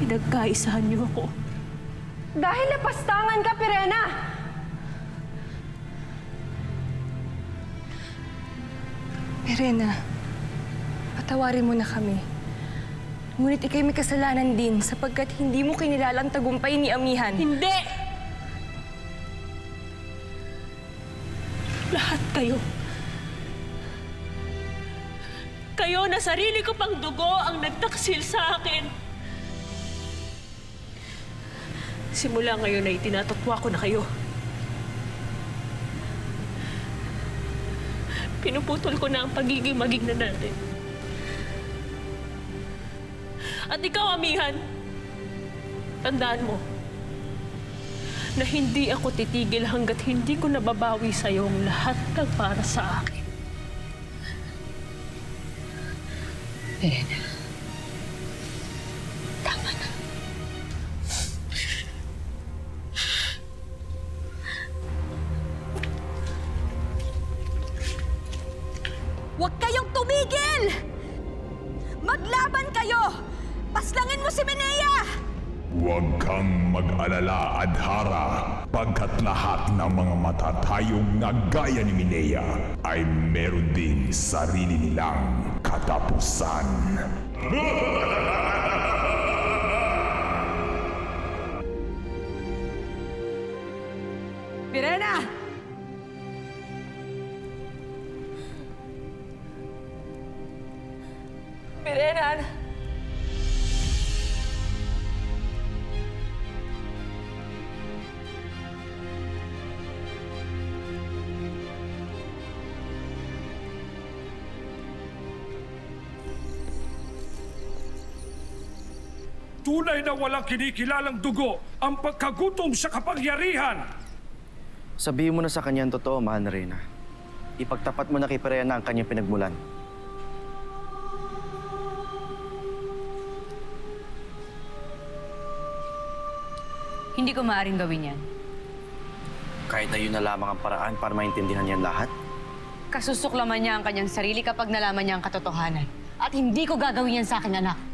pinagkaisahan niyo ako. Dahil napastangan ka, Pirena! Pirena, patawarin mo na kami. Ngunit ikay may kasalanan din sapagkat hindi mo kinilala ang tagumpay ni Amihan. Hindi! Lahat kayo. Kayo na sarili ko pang dugo ang nagtaksil sa akin. Simula ngayon ay tinatutwa ko na kayo. Pinuputol ko na ang pagiging maging na natin. At ikaw, Amihan, tandaan mo na hindi ako titigil hanggat hindi ko nababawi sa'yo ang lahat ng para sa akin. Pirena, tama na. Huwag kayong tumigil! Maglaban kayo! Paslangin mo si Minea! Huwag kang mag-alala, Adhara, pagkat lahat ng mga matatayog na gaya ni Minea ay meron ding sarili nilang katapusan. Pirena! Pirena! Tunay na walang kinikilalang dugo ang pagkagutom sa kapangyarihan. Sabihin mo na sa kanya ang totoo, mahal na Reyna. Ipagtapat mo na kay Pirena ang kanyang pinagmulan. Hindi ko maaaring gawin yan. Kahit na yun na lamang ang paraan para maintindihan niyan lahat. Kasusuklaman niya ang kanyang sarili kapag nalaman niya ang katotohanan. At hindi ko gagawin yan sa aking anak.